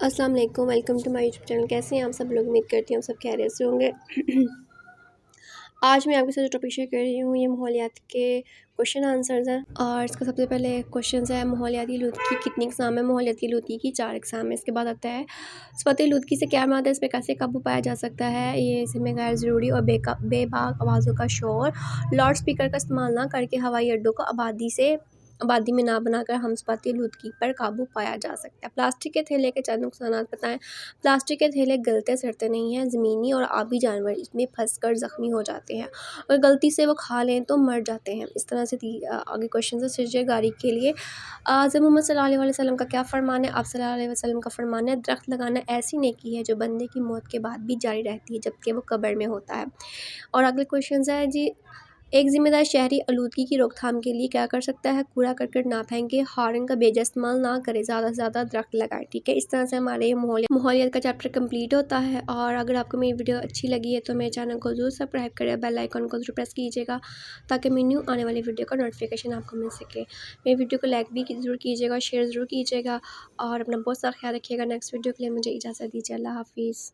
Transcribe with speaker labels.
Speaker 1: السلام علیکم، welcome to my YouTube channel. کیسے ہیں آپ سب لوگ؟ امید کرتی ہوں آپ سب خیریت سے ہوں گے۔ آج میں آپ کے ساتھ جو ٹاپک شیئر کر رہی ہوں یہ ماحولیات کے کوشچن آنسرز ہیں، اور اس کا سب سے پہلے کوشچنز ہے ماحولیاتی آلودگی کتنی اقسام ہے؟ ماحولیاتی آلودگی کی 4 اقسام ہے۔ اس کے بعد آتا ہے صفتی آلودگی سے کیا مراد ہے، اس پہ کیسے قابو پایا جا سکتا ہے، یہ اس میں غیر ضروری اور بے باک آوازوں کا شور، لاؤڈ اسپیکر کا استعمال نہ کر کے ہوائی اڈوں کو آبادی میں نہ بنا کر ہم صفتی آلودگی پر قابو پایا جا سکتا ہے۔ پلاسٹک کے تھیلے کے چند نقصانات بتائیں۔ پلاسٹک کے تھیلے گلتے سڑتے نہیں ہیں، زمینی اور آبی جانور اس میں پھنس کر زخمی ہو جاتے ہیں، اور غلطی سے وہ کھا لیں تو مر جاتے ہیں۔ اس طرح سے آگے کوشچن ہے سجدہ گاری کے لیے حضرت محمد صلی اللہ علیہ وسلم کا کیا فرمان ہے؟ آپ صلی اللہ علیہ وسلم کا فرمان ہے درخت لگانا ایسی نیکی ہے جو بندے کی موت کے بعد بھی جاری رہتی ہے جبکہ وہ قبر میں ہوتا ہے۔ اور اگلے کوشچن ہے ایک ذمہ دار شہری آلودگی کی روک تھام کے لیے کیا کر سکتا ہے؟ کوڑا کرکٹ نہ پھینکے، ہارن کا بیجا استعمال نہ کرے، زیادہ سے زیادہ درخت لگائیں، ٹھیک ہے۔ اس طرح سے ہمارے ماحولیات کا چیپٹر کمپلیٹ ہوتا ہے۔ اور اگر آپ کو میری ویڈیو اچھی لگی ہے تو میرے چینل کو ضرور سبسکرائب کریں، بیل آئیکن کو ضرور پریس کیجیے گا تاکہ میں نیو آنے والی ویڈیو کا نوٹیفیکیشن آپ کو مل سکے۔ میری ویڈیو کو لائک بھی ضرور کیجیے گا، شیئر ضرور کیجیے گا، اور اپنا بہت سارا خیال رکھیے گا۔ نیکسٹ ویڈیو کے لیے مجھے اجازت دیجیے۔ اللہ حافظ۔